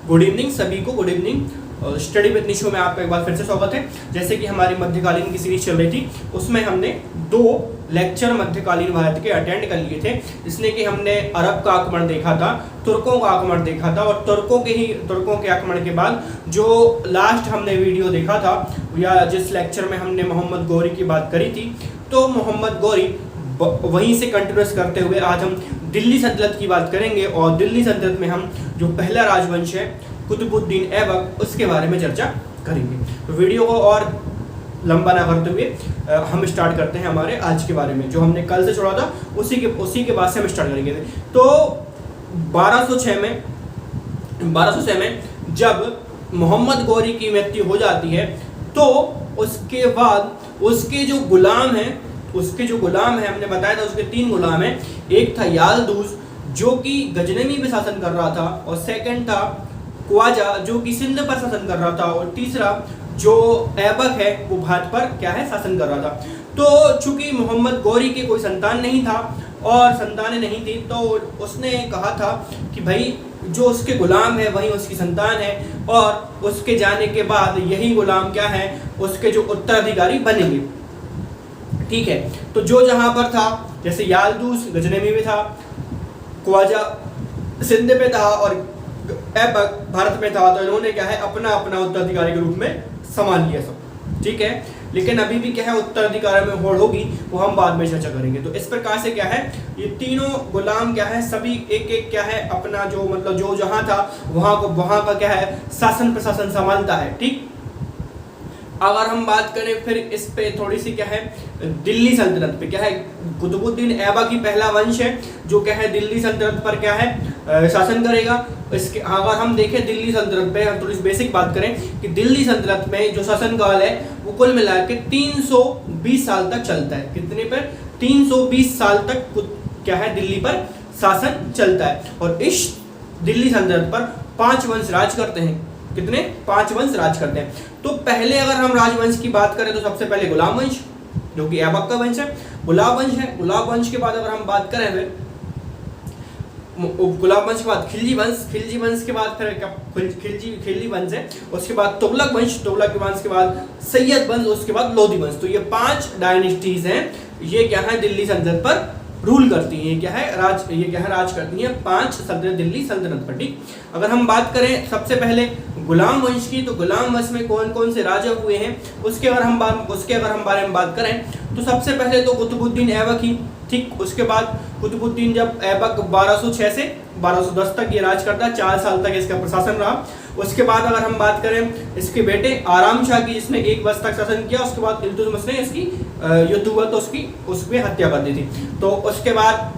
Good evening सभी को, good evening. Study with निशो में आपका एक बार फिर से स्वागत है। जैसे कि हमारी मध्यकालीन की सीरीज चल रही थी, उसमें हमने 2 लेक्चर मध्यकालीन भारत के अटेंड कर लिए थे, जिसने कि हमने अरब का आक्रमण देखा था, तुर्कों का आक्रमण देखा था, और तुर्कों के आक्रमण के बाद जो लास्ट हमने वीडियो देखा था या जिस लेक्चर में हमने मोहम्मद गौरी की बात करी थी, तो मोहम्मद गौरी वहीं से कंटिन्यूस करते हुए आज हम दिल्ली सल्तनत की बात करेंगे। और दिल्ली सल्तनत में हम जो पहला राजवंश है कुतुबुद्दीन ऐबक, उसके बारे में चर्चा करेंगे। तो वीडियो को और लंबा ना करते हुए हम स्टार्ट करते हैं हमारे आज के बारे में। जो हमने कल से छोड़ा था उसी के बाद से हम स्टार्ट करेंगे। तो 1206 में जब मोहम्मद गौरी की मृत्यु हो जाती है, तो उसके बाद उसके जो गुलाम हैं हमने बताया था, उसके 3 गुलाम हैं। एक था यालदूस जो कि गजनवी पे शासन कर रहा था, और सेकंड था ख्वाजा जो कि सिंध पर शासन कर रहा था, और तीसरा जो ऐबक है वो भारत पर क्या है शासन कर रहा था। तो चूंकि मोहम्मद गौरी के कोई संतान नहीं था और संतानें नहीं थी, तो उसने कहा था कि भाई जो उसके गुलाम है वही उसकी संतान है, और उसके जाने के बाद यही गुलाम क्या है उसके जो उत्तराधिकारी बनेंगे। ठीक है, तो जो जहां पर था, जैसे यालदूस गजनवी में था, ख्वाजा सिंध पे था और ऐबक भारत में था, तो इन्होंने क्या है अपना अपना उत्तराधिकारी के रूप में संभाल लिया सब। ठीक है, लेकिन अभी भी क्या है उत्तराधिकारी में होड़ होगी, वो हम बाद में चर्चा करेंगे। तो इस प्रकार से क्या है ये तीनों गुलाम क्या है सभी एक क्या है अपना जो मतलब जो जहां था वहां का क्या है शासन प्रशासन संभालता है। ठीक, अगर हम बात करें फिर इस पे थोड़ी सी क्या है दिल्ली सल्तनत पे, क्या है कुतुबुद्दीन ऐबक ही पहला वंश है जो क्या है दिल्ली सल्तनत पर क्या है शासन करेगा। इसके अगर हम देखें दिल्ली सल्तनत पे, हम थोड़ी बेसिक बात करें कि दिल्ली सल्तनत में जो शासनकाल है वो कुल मिला के 320 साल तक चलता है। कितने पर? 320 साल तक क्या है दिल्ली पर शासन चलता है। और इस दिल्ली सल्तनत पर 5 वंश राज करते हैं। कितने? 5 वंश राज करते हैं। तो पहले अगर हम राजवंश की बात करें तो सबसे पहले गुलाम वंश जो कि ऐबक का वंश है, गुलाब वंश है। गुलाब वंश के बाद अगर हम बात करें फिर गुलाब वंश के बाद खिलजी वंश के बाद फिर खिलजी वंश है। उसके बाद तुगलक वंश के बाद सैयद वंश, उसके बाद लोधी वंश। तो ये 5 डायनेस्टीज हैं, ये क्या है दिल्ली सल्तनत पर रूल करती हैं। ये क्या है राज करती हैं 5 सल्तनत दिल्ली सल्तनत पर। ठीक, अगर हम बात करें सबसे पहले गुलाम वंश की, तो गुलाम वंश में कौन कौन से राजा हुए हैं उसके अगर हम बारे में बात करें तो सबसे पहले तो कुतुबुद्दीन ऐबक ही। ठीक, उसके बाद कुतुबुद्दीन जब ऐबक 1206 से 1210 तक ये राज करता है, 4 साल तक इसका प्रशासन रहा। उसके बाद अगर हम बात करें इसके बेटे आराम शाह की, जिसने 1 वर्ष तक शासन किया, उसके बाद इल्तुतमिश ने इसकी युद्ध हुआ तो उसकी हत्या कर दी थी। तो उसके बाद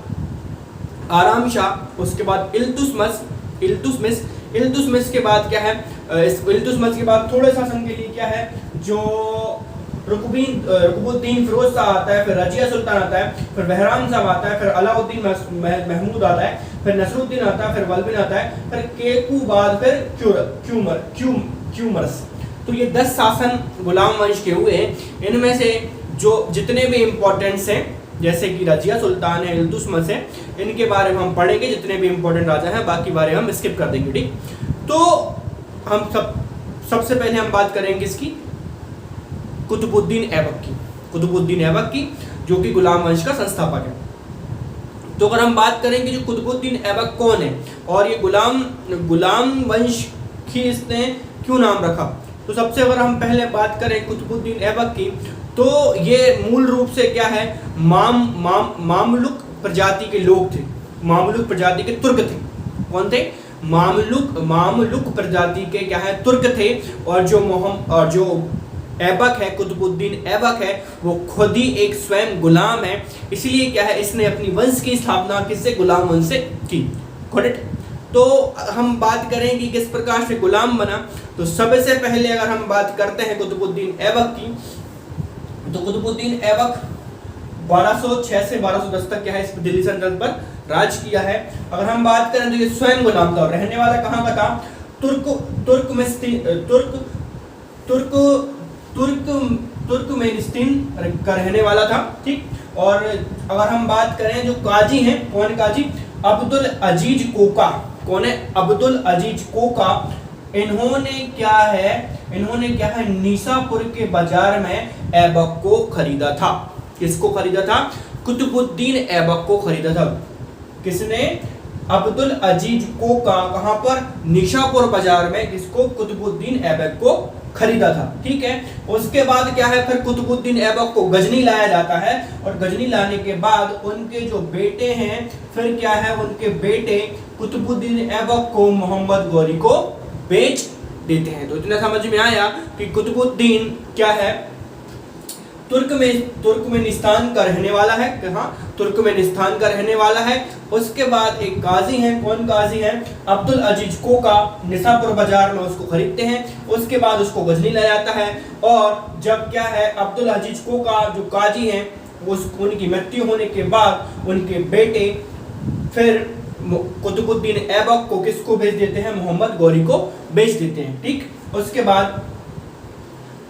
आराम शाह, उसके बाद इल्तुतमिश के बाद क्या है इल्तुतमिश के बाद थोड़े शासन के लिए क्या है जो रुकबुद्दीन फिरोज शाह आता है, फिर रजिया सुल्तान आता है, फिर बहराम साहब आता है, फिर अलाउद्दीन महमूद आता है, फिर नसरुद्दीन आता है, फिर बलबिन आता है, फिर केकू बाद फिर क्यूमर्स। तो ये 10 शासन गुलाम वंश के हुए हैं। इनमें से जो जितने भी इम्पोर्टेंट्स हैं जैसे कि रजिया सुल्तान है, इल्तुतमिश है, इनके बारे में हम पढ़ेंगे। जितने भी इम्पोर्टेंट राजा हैं बाकी बारे हम स्किप कर देंगे। ठीक, तो हम सबसे पहले हम बात करेंगे इसकी कुतुबुद्दीन ऐबक की जो कि गुलाम वंश का संस्थापक है। तो अगर हम बात करें कि जो कुतुबुद्दीन ऐबक कौन है और ये गुलाम वंश की इसने क्यों नाम रखा, तो सबसे अगर हम पहले बात करें कुतुबुद्दीन ऐबक की, तो ये मूल रूप से क्या है मामलुक प्रजाति के लोग थे, मामलुक प्रजाति के तुर्क थे। कौन थे? मामलुक प्रजाति के क्या है तुर्क थे। और जो ऐबक है कुतुबुद्दीन ऐबक है वो खुद ही एक स्वयं गुलाम है, इसलिए क्या है इसने अपनी वंश की स्थापना किससे? गुलाम वंश से की। करेक्ट। तो हम बात करें कि किस प्रकार से गुलाम बना, तो सबसे पहले अगर हम बात करते हैं कुतुबुद्दीन ऐबक की, तो कुतुबुद्दीन ऐबक 1206 से 1210 तक क्या है इस दिल्ली सल्तनत पर राज किया है। अगर हम बात करें तो ये स्वयं गुलाम था, रहने वाला कहाँ का था? तुर्कमेनिस्तान का रहने वाला था। ठीक, और अगर हम बात करें जो काजी हैं, कौन काजी? अब्दुल अजीज कोका। कौन है, अब्दुल अजीज कोका। इन्होंने क्या है निशापुर के बाजार में ऐबक को खरीदा था। किसको खरीदा था, कुतुबुद्दीन ऐबक को खरीदा था। किसने, अब्दुल अजीज कोका, कहां पर, निशापुर बाजार में, किसको, कुतुबुद्दीन ऐबक को खरीदा था। ठीक है, उसके बाद क्या है, फिर कुतुबुद्दीन ऐबक को गजनी लाया जाता है और गजनी लाने के बाद उनके जो बेटे हैं, फिर क्या है, उनके बेटे कुतुबुद्दीन ऐबक को मोहम्मद गौरी को बेच देते हैं। तो इतना समझ में आया कि कुतुबुद्दीन क्या है, तुर्कमेनिस्तान का रहने वाला है। कहाँ, तुर्कमेनिस्तान का रहने वाला है। उसके बाद एक काजी है, कौन काजी है, अब्दुल अजीज कोका, निशापुर बाजार में उसको खरीदते हैं। उसके बाद उसको गजनी लाया जाता है और जब क्या है, अब्दुल अजीज कोका जो काजी हैं, उनकी मृत्यु होने के बाद उनके बेटे फिर कुतुबुद्दीन ऐबक को किसको भेज देते हैं, मोहम्मद गौरी को बेच देते हैं। ठीक, उसके बाद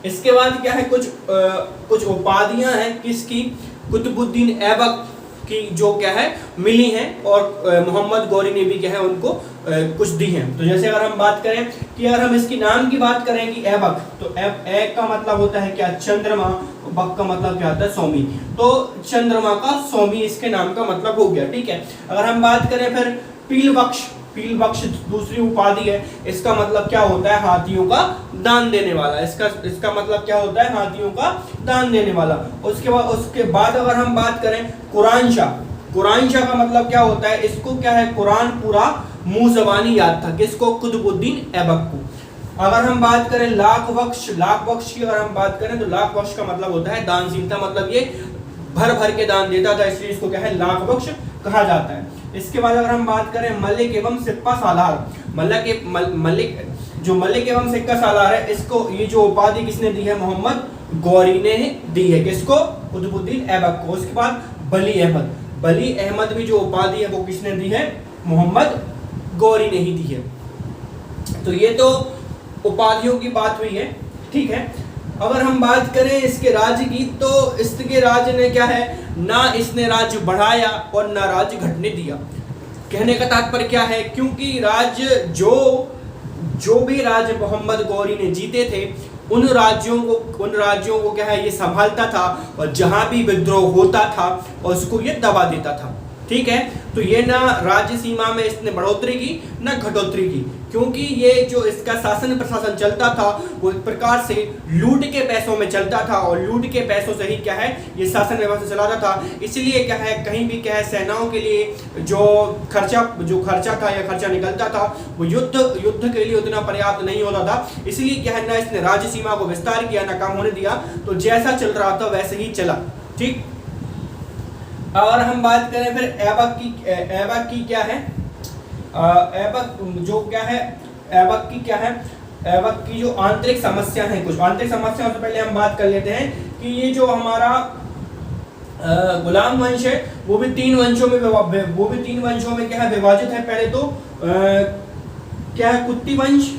इसके बाद क्या है, कुछ उपाधियां हैं किसकी, कुतुबुद्दीन ऐबक की जो क्या है मिली हैं और मोहम्मद गौरी ने भी क्या है उनको कुछ दी हैं। तो जैसे अगर हम बात करें कि अगर हम इसकी नाम की बात करें कि ऐबक, तो ए का मतलब होता है क्या, चंद्रमा, बक का मतलब क्या होता है, स्वामी। तो चंद्रमा का स्वामी इसके नाम का मतलब हो गया। ठीक है, अगर हम बात करें फिर पीलबख्श दूसरी उपाधि है, इसका मतलब क्या होता है, हाथियों का दान देने वाला। इसका मतलब क्या होता है, हाथियों का दान देने वाला। उसके बाद अगर हम बात करें कुरान शाह का मतलब क्या होता है, इसको क्या है, कुरान पूरा मुंह ज़बानी याद था। किसको, कुतुबुद्दीन ऐबक को। अगर हम बात करें लाख बख्श की अगर हम बात करें तो लाख बख्श का मतलब होता है दानशीलता, मतलब ये भर के दान देता था, इसलिए इसको क्या है, लाख बख्श कहा जाता है। इसके बाद अगर हम बात करें मलिक एवं सिक्का सालार, मलिक एवं सिक्का सालार है, इसको ये जो उपाधि किसने दी है, मोहम्मद गौरी ने दी है। किसको, कुतुबुद्दीन ऐबक को। उसके बाद बली अहमद भी जो उपाधि है वो किसने दी है, मोहम्मद गौरी ने ही दी है। तो ये तो उपाधियों की बात हुई है। ठीक है, अगर हम बात करें इसके राज्य की, तो इसके राज्य ने क्या है, ना इसने राज्य बढ़ाया और ना राज्य घटने दिया। कहने का तात्पर्य क्या है, क्योंकि राज्य जो भी राज्य मोहम्मद गौरी ने जीते थे उन राज्यों को क्या है, ये संभालता था और जहां भी विद्रोह होता था उसको ये दबा देता था। ठीक है, तो ये ना राज्य सीमा में इसने बढ़ोतरी की ना घटोतरी की, क्योंकि ये जो इसका शासन प्रशासन चलता था वो एक प्रकार से लूट के पैसों में चलता था और लूट के पैसों से ही क्या है ये शासन व्यवस्था चलाता था। इसलिए क्या है, कहीं भी क्या है, सेनाओं के लिए जो खर्चा था या खर्चा निकलता था वो युद्ध के लिए उतना पर्याप्त नहीं होता था। इसलिए क्या है ना, इसने राज्य सीमा को विस्तार किया ना कम होने दिया, तो जैसा चल रहा था वैसे ही चला। ठीक, और हम बात करें फिर ऐबक की क्या है, ऐबक की जो आंतरिक समस्या है, कुछ आंतरिक समस्याओं से पहले हम बात कर लेते हैं कि ये जो हमारा गुलाम वंश है वो भी तीन वंशों में क्या है विभाजित है। पहले तो क्या है, कुत्ती वंश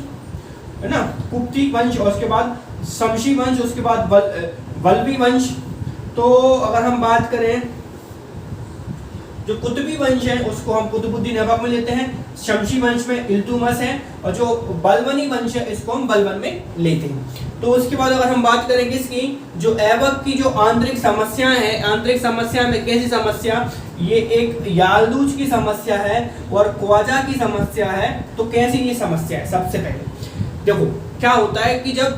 है ना, कुप्ती वंश, और उसके बाद शमशी वंश, उसके बाद वल्लभी वंश। तो अगर हम बात करें जो कुतुबी वंश है उसको हम कुतुबुद्दीन ऐबक में लेते हैं, शमशी वंश में इल्तुतमिश है, और जो बलबनी वंश है इसको हम बलबन में लेते हैं। तो उसके बाद अगर हम बात करें किसकी, जो ऐबक की जो आंतरिक समस्याएं हैं, आंतरिक समस्या में कैसी समस्या, ये एक यालदूज की समस्या है और ख्वाजा की समस्या है। तो कैसी ये समस्या है, सबसे पहले देखो क्या होता है कि जब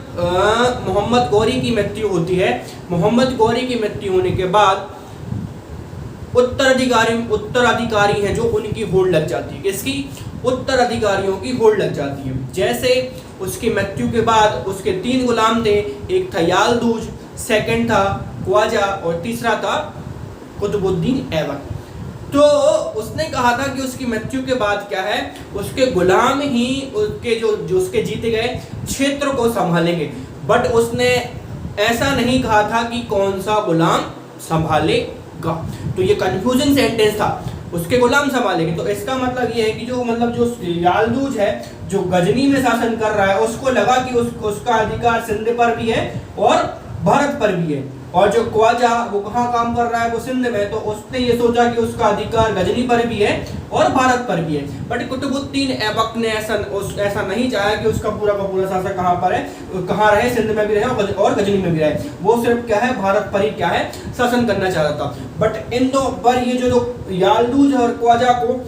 मोहम्मद गौरी की मृत्यु होती है, मोहम्मद गौरी की मृत्यु होने के बाद उत्तराधिकारी हैं जो उनकी होड़ लग जाती है। किसकी, उत्तराधिकारियों की होड़ लग जाती है। जैसे उसकी मृत्यु के बाद उसके 3 गुलाम थे, एक था यालदूज, सेकंड था ख्वाजा और तीसरा था कुतुबुद्दीन ऐबक। तो उसने कहा था कि उसकी मृत्यु के बाद क्या है, उसके गुलाम ही उसके जो उसके जीते गए क्षेत्र को संभालेंगे। बट उसने ऐसा नहीं कहा था कि कौन सा गुलाम संभालेगा, तो ये कंफ्यूजन सेंटेंस था, उसके गुलाम संभालेंगे। तो इसका मतलब ये है कि जो यालदूज है जो गजनी में शासन कर रहा है, उसको लगा कि उसका अधिकार सिंध पर भी है और भारत पर भी है। और जो ख्वाजा वो कहाँ काम कर रहा है, वो सिंध में। तो उसने ये सोचा कि उसका अधिकार गजनी पर भी है और भारत पर भी है। बट कुतुबुद्दीन ऐबक ने ऐसा नहीं चाहा कि उसका पूरा का पूरा शासन कहाँ पर है, कहाँ रहे, सिंध में भी रहे और गजनी में भी रहे। वो सिर्फ क्या है, भारत पर ही क्या है, शासन करना चाहता था। बट इन दो पर ये जो यालदूज और ख्वाजा को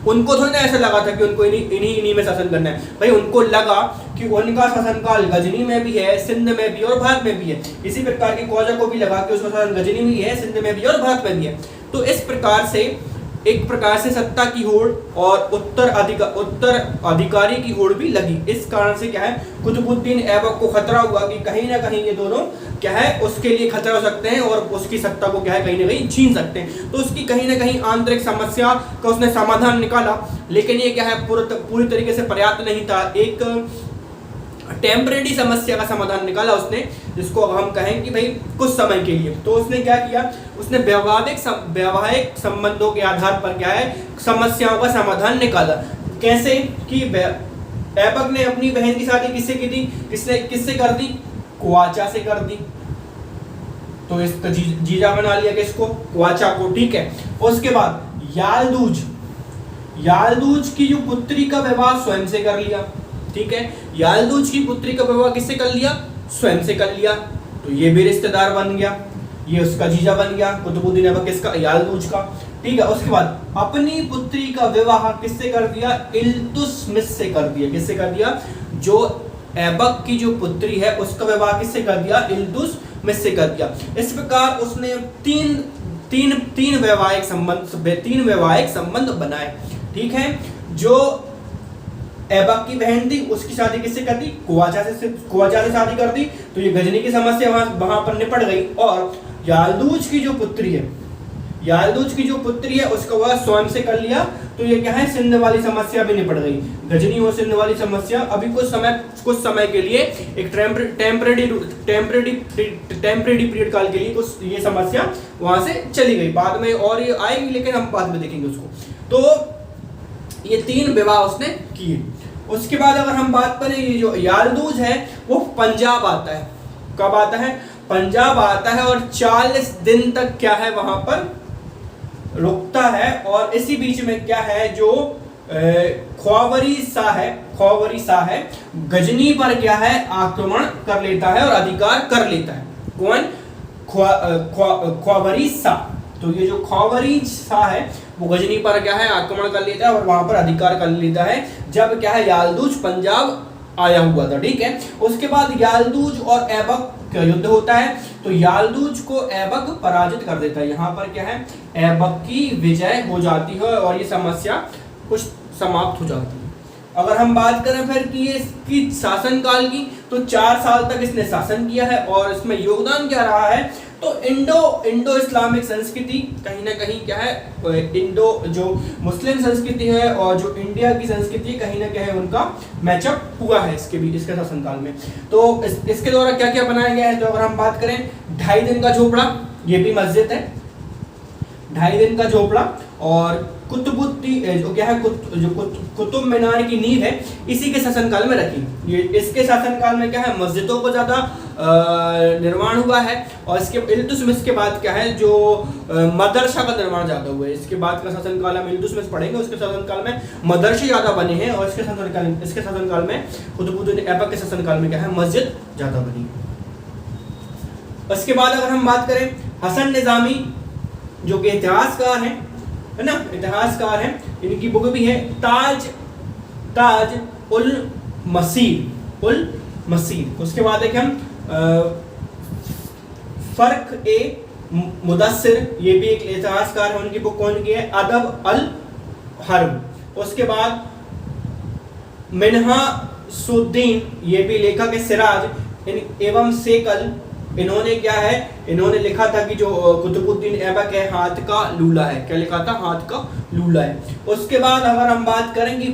उनको थोड़ी ना ऐसा लगा था कि उनको इन्हीं में शासन करना है। भाई उनको लगा कि उनका शासनकाल गजनी में भी है, सिंध में भी और भारत में भी है। इसी प्रकार के ख्वाजा को भी लगा कि उसका शासन गजनी में भी है, सिंध में भी और भारत में भी है। तो इस प्रकार से एक प्रकार से सत्ता की होड़ और उत्तर अधिकारी की होड़ भी लगी। इस कारण से क्या है, कुतुबुद्दीन ऐबक को खतरा हुआ कि कहीं ना कहीं ये दोनों क्या है, उसके लिए खतरा हो सकते हैं और उसकी सत्ता को क्या है, कहीं ना कहीं छीन सकते हैं। तो उसकी कहीं ना कहीं आंतरिक समस्या का उसने समाधान निकाला, लेकिन ये क्या है, पूरी तरीके से पर्याप्त नहीं था। एक टेम्परेरी समस्या का समाधान निकाला उसने, जिसको हम कहें कि भाई कुछ समय के लिए। तो उसने क्या किया, उसने वैवाहिक संबंधों के आधार पर क्या है, समस्याओं का समाधान निकाला। कैसे कि ऐबक ने अपनी बहन की शादी किससे की थी, किससे कर दी, ख्वाजा से कर दी। तो इसका जीजा बना लिया किसको, ख्वाजा को, ठीक है। उसके बाद यालदूज की जो पुत्री का विवाह स्वयं से कर लिया, ठीक है। यालदूज की पुत्री का विवाह किससे कर लिया, स्वयं से कर लिया। तो ये भी रिश्तेदार बन गया, ये उसका जीजा बन गया, कुतुबुद्दीन ऐबक किसका, यालदूज का, ठीक है। उसके बाद अपनी पुत्री का विवाह किससे कर दिया, इल्तुतमिश से कर दिया। किससे कर दिया, जो ऐबक की जो पुत्री है उसका विवाह किससे कर दिया, इल्तुतमिश से कर दिया। इस प्रकार उसने तीन वैवाहिक संबंध बनाए, ठीक है। जो ऐबक की बहन थी उसकी शादी किससे कर दी, ख्वाजा से शादी कर दी। तो ये गजनी की समस्या वहां पर निपट गई। और यालदूज की जो पुत्री है उसका वह स्वयं से कर लिया। तो ये क्या है, सिंध वाली समस्या भी निपट गई। गजनी और सिंध वाली समस्या अभी कुछ समय के लिए एक टेम्परेरी पीरियड काल के लिए कुछ ये समस्या वहां से चली गई। बाद में और ये आएगी, लेकिन हम बाद में देखेंगे उसको। तो ये 3 विवाह उसने किए। उसके बाद अगर हम बात करें, ये जो यालदूज है वो पंजाब आता है। कब आता है, पंजाब आता है और 40 दिन तक क्या है, वहां पर रुकता है। और इसी बीच में क्या है, जो ख्वावरी शाह है गजनी पर क्या है, आक्रमण कर लेता है और अधिकार कर लेता है। कौन, ख्वावरी शाह। तो ये जो ख्वावरी शाह है वो गजनी पर क्या है, आक्रमण कर लेता है और वहां पर अधिकार कर लेता है, जब क्या है, यालदूज पंजाब आया हुआ था, ठीक है। उसके बाद यालदूज और ऐबक का युद्ध होता है। तो यालदूज को ऐबक पराजित कर देता है। यहाँ पर क्या है, ऐबक की विजय हो जाती है और ये समस्या कुछ समाप्त हो जाती है। अगर हम बात करें फिर कि इसकी शासनकाल की, तो 4 साल तक इसने शासन किया है। और इसमें योगदान क्या रहा है, तो इंडो इस्लामिक संस्कृति कहीं ना कहीं क्या है, जो मुस्लिम संस्कृति है और जो इंडिया की संस्कृति कहीं ना कहीं उनका मैचअप हुआ है इसके शासनकाल में। तो इसके द्वारा क्या क्या बनाया गया है, तो अगर हम बात करें 2.5 दिन का झोपड़ा, ये भी मस्जिद है, 2.5 दिन का झोपड़ा। और कुतुबुद्दीन जो क्या है, कुतुब मीनार की नींव है इसी के शासनकाल में रखी। ये इसके शासनकाल में क्या है, मस्जिदों को ज्यादा निर्माण हुआ है। और इसके इल्तुतमिश के बाद क्या है, जो मदरसा का निर्माण ज्यादा हुआ है। इसके बाद का शासनकाल हम इल्तुतमिश पढ़ेंगे, उसके शासनकाल में मदरसे ज्यादा बने हैं। और इसके शासनकाल में कुतुबुद्दीन ऐबक के शासनकाल में क्या है, मस्जिद ज्यादा बनी। उसके बाद अगर हम बात करें हसन निजामी, जो कि इतिहासकार है ना, इतिहासकार है, इनकी बुक भी है ताज उल मसीर। उसके बाद देखें हम फर्क ए मुदस्सिर, ये भी एक इतिहासकार है, उनकी बुक कौन की है, अदब अल हर्ब। उसके बाद मिन्हाजुद्दीन, ये भी लेखक है, सिराज एवं सेकल, इन्होंने क्या है, इन्होंने लिखा था कि जो कुतुबुद्दीन ऐबक है हाथ का लूला है। क्या लिखा था, हाथ का लूला है। उसके बाद अगर हम बात करेंगे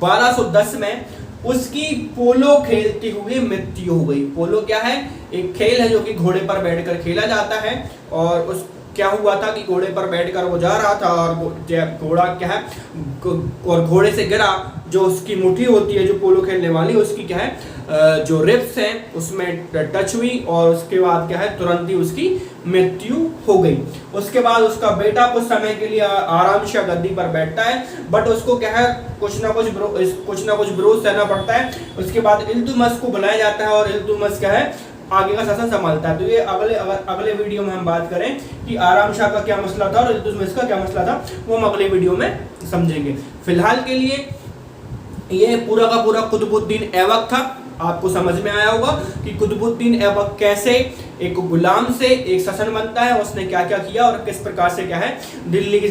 1210 में उसकी पोलो खेलते हुए मृत्यु हो गई। पोलो क्या है, एक खेल है जो कि घोड़े पर बैठकर खेला जाता है। और उस क्या हुआ था कि घोड़े पर बैठकर वो जा रहा था और घोड़ा क्या है, और घोड़े से गिरा, जो उसकी मुट्ठी होती है जो पोलो खेलने वाली, उसकी क्या है, जो रिब्स हैं उसमें टच हुई और उसके बाद क्या है तुरंत ही उसकी मृत्यु हो गई। उसके बाद उसका बेटा कुछ समय के लिए आराम से गद्दी पर बैठता है, बट उसको क्या है कुछ ना कुछ विरोध सहना पड़ता है। उसके बाद इल्तुतमिश को बुलाया जाता है और इल्तुतमिश क्या है आगे का शासन संभालता है। तो ये अगले वीडियो में हम बात करें कि आराम शाह का क्या मसला था और इल्तुतमिश का क्या मसला था, वो हम अगले वीडियो में समझेंगे। फिलहाल के लिए ये पूरा का पूरा कुतुबुद्दीन ऐबक था। आपको समझ में आया होगा कि कुतुबुद्दीन ऐबक कैसे एक गुलाम से एक शासन बनता है, उसने क्या क्या किया और किस प्रकार से क्या है दिल्ली की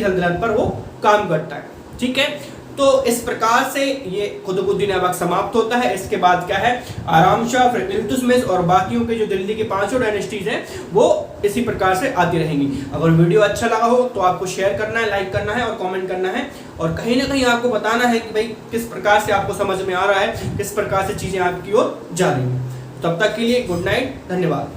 सल्तनत पर वो काम करता है। ठीक है, तो इस प्रकार से ये कुतुबुद्दीन ऐबक समाप्त होता है। इसके बाद क्या है आराम शाह, फिर इल्तुतमिश और बाकियों के जो दिल्ली के 5 डायनेस्टीज हैं वो इसी प्रकार से आती रहेंगी। अगर वीडियो अच्छा लगा हो तो आपको शेयर करना है, लाइक करना है और कमेंट करना है, और कहीं ना कहीं आपको बताना है कि भाई किस प्रकार से आपको समझ में आ रहा है, किस प्रकार से चीजें आपकी ओर जा रही हैं। तब तक के लिए गुड नाइट, धन्यवाद।